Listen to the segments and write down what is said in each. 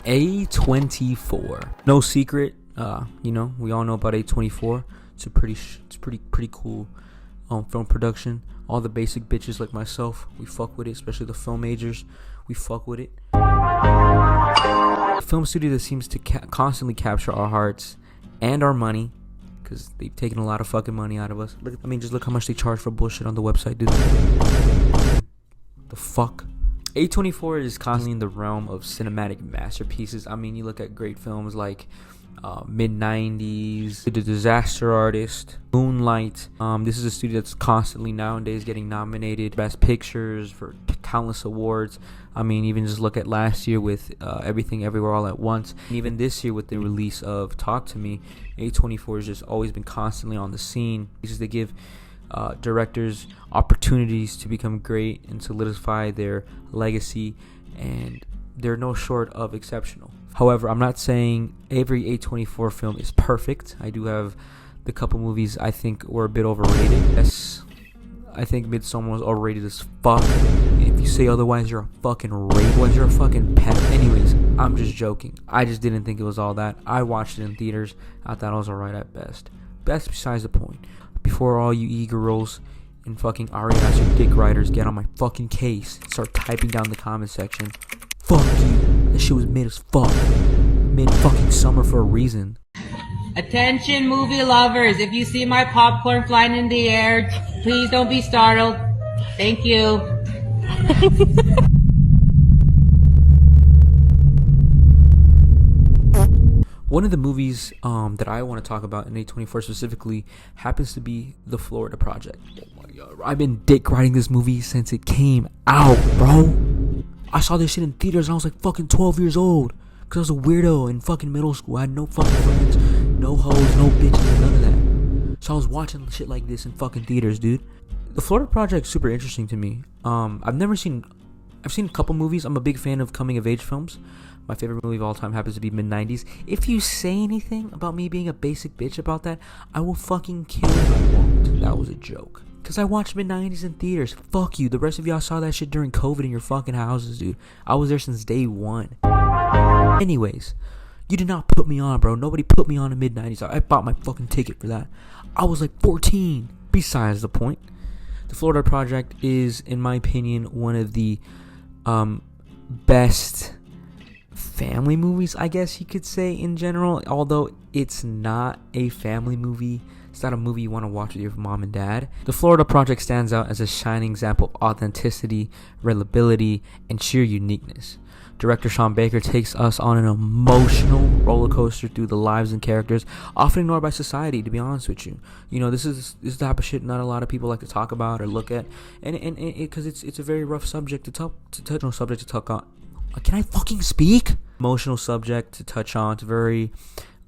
A24. No secret, we all know about A24. It's pretty cool film production. All the basic bitches like myself, we fuck with it, especially the film majors. We fuck with it. A film studio that seems to constantly capture our hearts and our money, because they've taken a lot of fucking money out of us. Just look how much they charge for bullshit on the website, dude. The fuck? A24 is constantly in the realm of cinematic masterpieces. You look at great films like mid-90s, The Disaster Artist, Moonlight. This is a studio that's constantly nowadays getting nominated Best Pictures for countless awards. Even just look at last year with Everything Everywhere All at Once. And even this year with the release of Talk to Me, A24 has just always been constantly on the scene. They give directors opportunities to become great and solidify their legacy, and they're no short of exceptional. However, I'm not saying every A24 film is perfect. I do have the couple movies I think were a bit overrated. Yes, I think Midsommar was overrated as fuck. And if you say otherwise, you're a fucking rapist. You're a fucking pet. Anyways, I'm just joking. I just didn't think it was all that. I watched it in theaters. I thought it was alright at best. That's besides the point. Before all you e-girls and fucking Ari-ass or dick riders get on my fucking case, start typing down the comment section. Fuck you. That shit was mid as fuck. Mid fucking summer for a reason. Attention movie lovers, if you see my popcorn flying in the air, please don't be startled. Thank you. One of the movies that I want to talk about in A24 specifically happens to be The Florida Project. Oh my god, I've been dick riding this movie since it came out, bro. I saw this shit in theaters and I was like fucking 12 years old. Because I was a weirdo in fucking middle school. I had no fucking friends, no hoes, no bitches, none of that. So I was watching shit like this in fucking theaters, dude. The Florida Project is super interesting to me. I've seen a couple movies. I'm a big fan of coming of age films. My favorite movie of all time happens to be mid-90s. If you say anything about me being a basic bitch about that, I will fucking kill you. I won't. That was a joke. Because I watched mid-90s in theaters. Fuck you. The rest of y'all saw that shit during COVID in your fucking houses, dude. I was there since day one. Anyways, you did not put me on, bro. Nobody put me on in mid-90s. I bought my fucking ticket for that. I was like 14. Besides the point, The Florida Project is, in my opinion, one of the best family movies, I guess you could say, in general. Although it's not a family movie. It's not a movie you want to watch with your mom and dad. The Florida Project stands out as a shining example of authenticity, reliability, and sheer uniqueness. Director Sean Baker takes us on an emotional roller coaster through the lives and characters often ignored by society, to be honest with you. This is the type of shit not a lot of people like to talk about or look at, and because it's a very rough subject to touch on. Can I fucking speak? Emotional subject to touch on. It's very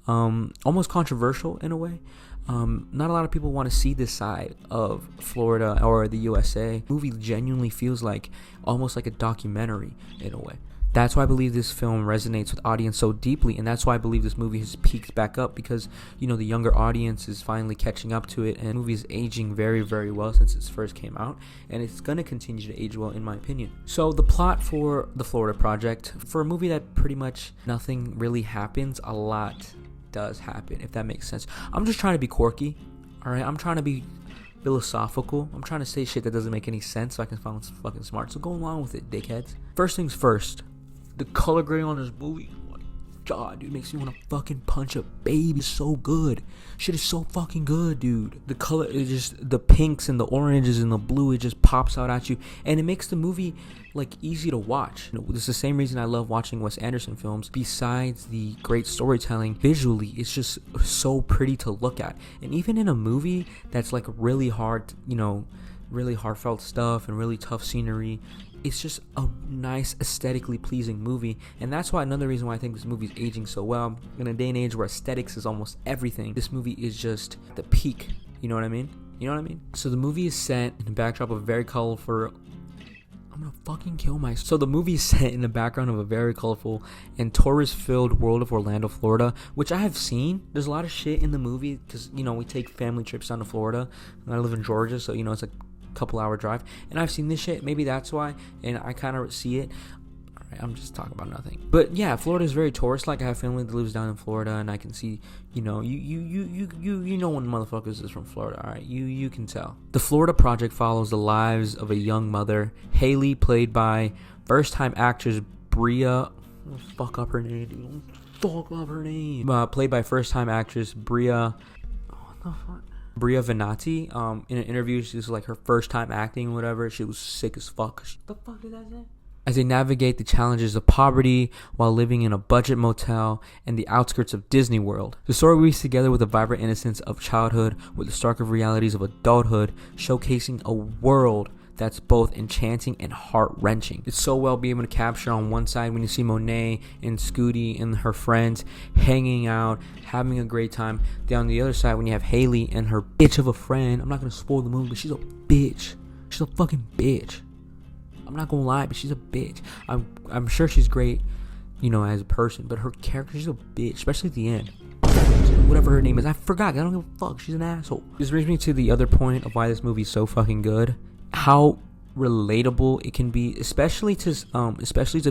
almost controversial in a way. Not a lot of people want to see this side of Florida or the USA. The movie genuinely feels like almost like a documentary in a way. That's why I believe this film resonates with audience so deeply, and that's why I believe this movie has peaked back up, because the younger audience is finally catching up to it, and the movie is aging very, very well since it first came out, and it's going to continue to age well in my opinion. So the plot for The Florida Project, for a movie that pretty much nothing really happens, a lot does happen, if that makes sense. I'm just trying to be quirky, alright? I'm trying to be philosophical. I'm trying to say shit that doesn't make any sense so I can sound fucking smart. So go along with it, dickheads. First things first. The color grading on this movie, oh my god, dude, makes me want to fucking punch a baby. It's so good. Shit is so fucking good, dude. The color is just, the pinks and the oranges and the blue, it just pops out at you. And it makes the movie, like, easy to watch. It's the same reason I love watching Wes Anderson films. Besides the great storytelling, visually, it's just so pretty to look at. And even in a movie that's, like, really hard, really heartfelt stuff and really tough scenery, it's just a nice, aesthetically pleasing movie. And that's why another reason why I think this movie is aging so well. In a day and age where aesthetics is almost everything, this movie is just the peak. You know what I mean? So the movie is set in the backdrop of a very colorful... I'm gonna fucking kill myself. So the movie is set in the background of a very colorful and tourist-filled world of Orlando, Florida, which I have seen. There's a lot of shit in the movie because, we take family trips down to Florida. And I live in Georgia, so, it's like couple hour drive, and I've seen this shit. Maybe that's why, and I kind of see it. I'm just talking about nothing. But yeah, Florida is very tourist like. I have family that lives down in Florida, and I can see, you know when motherfuckers is from Florida, all right? You can tell. The Florida Project follows the lives of a young mother, Haley, played by first-time actress Bria. Fuck up her name, dude. Fuck up her name. Played by first-time actress Bria. What the fuck? Bria Venati. In an interview, she was like her first time acting, or whatever. She was sick as fuck. What the fuck did that say? As they navigate the challenges of poverty while living in a budget motel in the outskirts of Disney World. The story weaves together with the vibrant innocence of childhood with the stark realities of adulthood, showcasing a world that's both enchanting and heart-wrenching. It's so well being able to capture on one side when you see Monet and Scooty and her friends hanging out, having a great time. Then on the other side when you have Haley and her bitch of a friend. I'm not going to spoil the movie, but she's a bitch. She's a fucking bitch. I'm not gonna lie, but she's a bitch. I'm sure she's great, you know, as a person, but her character, she's a bitch, especially at the end. Whatever her name is, I forgot. I don't give a fuck. She's an asshole. This brings me to the other point of why this movie is so fucking good. How relatable it can be, especially to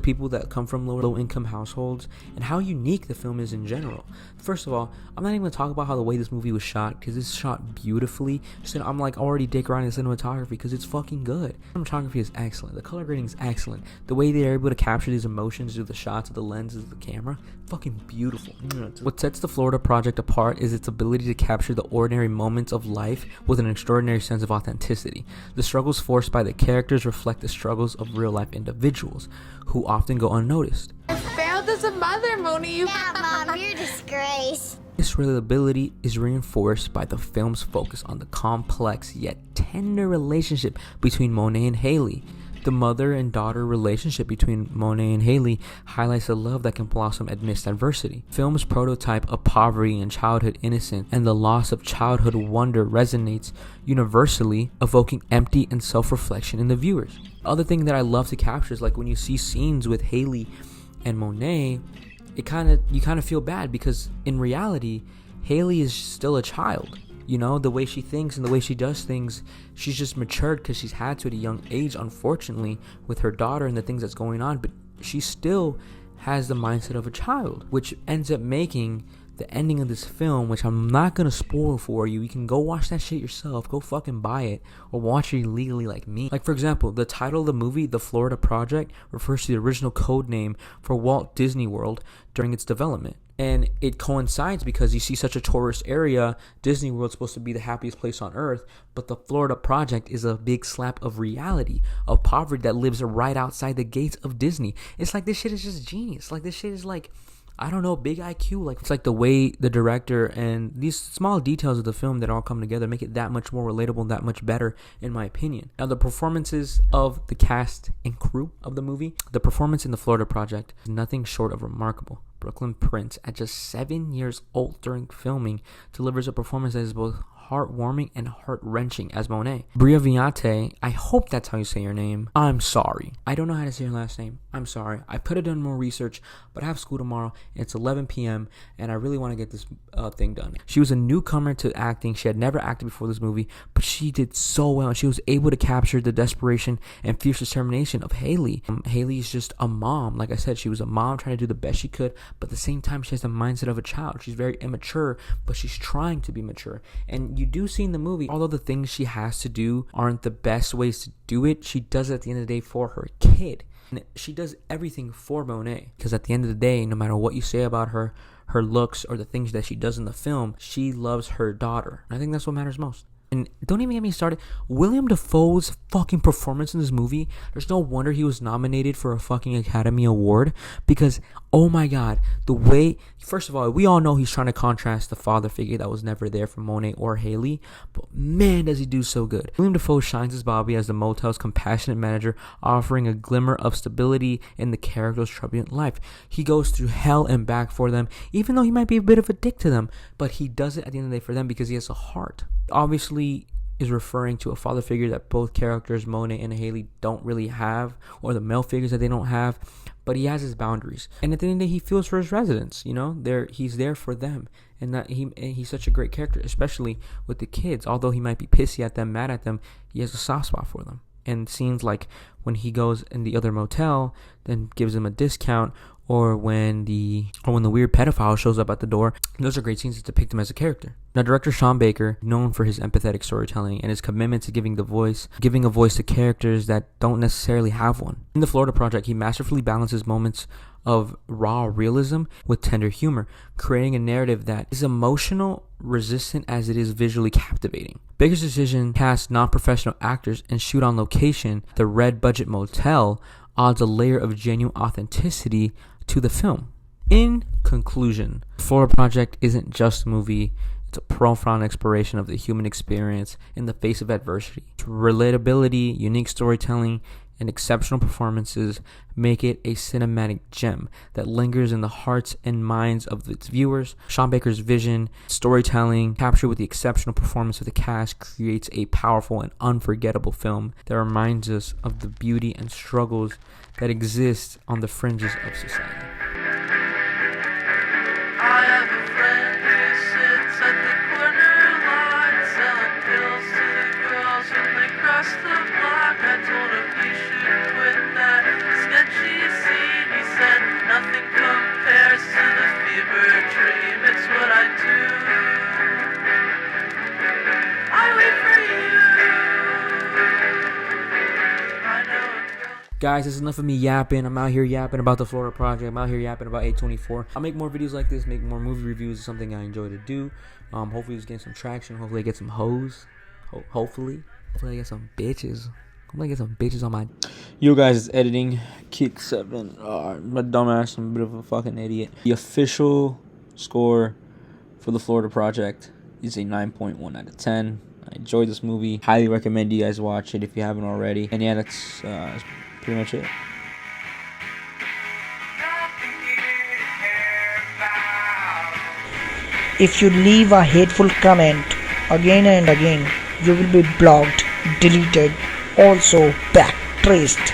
people that come from low income households, and how unique the film is in general. First of all, I'm not even gonna talk about how the way this movie was shot, because it's shot beautifully. So I'm like already dick riding the cinematography because it's fucking good. The cinematography is excellent. The color grading is excellent. The way they're able to capture these emotions through the shots of the lenses of the camera, fucking beautiful. What sets the Florida Project apart is its ability to capture the ordinary moments of life with an extraordinary sense of authenticity. The struggles forced by the characters reflect the struggles of real-life individuals who often go unnoticed. I failed as a mother, Moni. Yeah, Mom, you're a disgrace. This relatability is reinforced by the film's focus on the complex yet tender relationship between Monet and Haley. The mother and daughter relationship between Monet and Haley highlights the love that can blossom amidst adversity. Film's prototype of poverty and childhood innocence and the loss of childhood wonder resonates universally, evoking empty and self-reflection in the viewers. Other thing that I love to capture is like when you see scenes with Haley and Monet, you kind of feel bad because in reality, Haley is still a child. You know, the way she thinks and the way she does things, she's just matured because she's had to at a young age, unfortunately, with her daughter and the things that's going on. But she still has the mindset of a child, which ends up making the ending of this film, which I'm not going to spoil for you. You can go watch that shit yourself. Go fucking buy it or watch it illegally like me. Like, for example, the title of the movie, The Florida Project, refers to the original code name for Walt Disney World during its development. And it coincides because you see such a tourist area. Disney World's supposed to be the happiest place on earth, but the Florida Project is a big slap of reality, of poverty that lives right outside the gates of Disney. It's like this shit is just genius. Like this shit is like, I don't know, big IQ. Like it's like the way the director and these small details of the film that all come together make it that much more relatable and that much better, in my opinion. Now, the performances of the cast and crew of the movie, the performance in The Florida Project is nothing short of remarkable. Brooklyn Prince, at just 7 years old during filming, delivers a performance that is both heartwarming and heart-wrenching as Monet. Bria Venati, I hope that's how you say your name. I'm sorry. I don't know how to say your last name. I'm sorry. I could have done more research, but I have school tomorrow, and it's 11 p.m., and I really want to get this thing done. She was a newcomer to acting. She had never acted before this movie, but she did so well, and she was able to capture the desperation and fierce determination of Haley. Haley is just a mom. Like I said, she was a mom trying to do the best she could, but at the same time, she has the mindset of a child. She's very immature, but she's trying to be mature. And you do see in the movie, although the things she has to do aren't the best ways to do it, she does it at the end of the day for her kid. And she does everything for Monet. Because at the end of the day, no matter what you say about her, her looks, or the things that she does in the film, she loves her daughter. And I think that's what matters most. And don't even get me started. William Dafoe's fucking performance in this movie, there's no wonder he was nominated for a fucking Academy Award. Because, oh my god, the way... First of all, we all know he's trying to contrast the father figure that was never there for Monet or Haley. But man, does he do so good. William Dafoe shines as Bobby as the motel's compassionate manager, offering a glimmer of stability in the character's turbulent life. He goes through hell and back for them, even though he might be a bit of a dick to them. But he does it at the end of the day for them because he has a heart. Obviously, is referring to a father figure that both characters, Monet and Haley, don't really have, or the male figures that they don't have. but he has his boundaries. And at the end of the day, he feels for his residents. You know, he's there for them, and that he's such a great character, especially with the kids. Although he might be pissy at them, mad at them, he has a soft spot for them. And scenes like when he goes in the other motel, then gives them a discount, or when the weird pedophile shows up at the door. Those are great scenes to depict him as a character. Now, director Sean Baker, known for his empathetic storytelling and his commitment to giving a voice to characters that don't necessarily have one. In The Florida Project, he masterfully balances moments of raw realism with tender humor, creating a narrative that is emotional, resistant as it is visually captivating. Baker's decision to cast non-professional actors and shoot on location at the Red Budget Motel adds a layer of genuine authenticity to the film. In conclusion, The Florida Project isn't just a movie. It's a profound exploration of the human experience in the face of adversity. Its relatability, unique storytelling, and exceptional performances make it a cinematic gem that lingers in the hearts and minds of its viewers. Sean Baker's vision, storytelling, captured with the exceptional performance of the cast, creates a powerful and unforgettable film that reminds us of the beauty and struggles that exist on the fringes of society. I have a friend who sits at the corner lot selling pills to the girls when they cross the block. I told him he should quit that sketchy scene. He said nothing compares to the fever dream. It's what I do. I wait for you. I know a girl. Guys, this is enough of me yapping. I'm out here yapping about The Florida Project. I'm out here yapping about A24. I'll make more videos like this, make more movie reviews. It's something I enjoy to do. Hopefully it's getting some traction. Hopefully I get some hoes. Hopefully I get some bitches. Hopefully I get some bitches on my... Yo guys, it's editing. Kick 7. I'm a dumbass. I'm a bit of a fucking idiot. The official score for The Florida Project is a 9.1 out of 10. I enjoyed this movie. Highly recommend you guys watch it if you haven't already. And yeah, that's pretty much it. If you leave a hateful comment again and again, you will be blocked, deleted, also backtraced.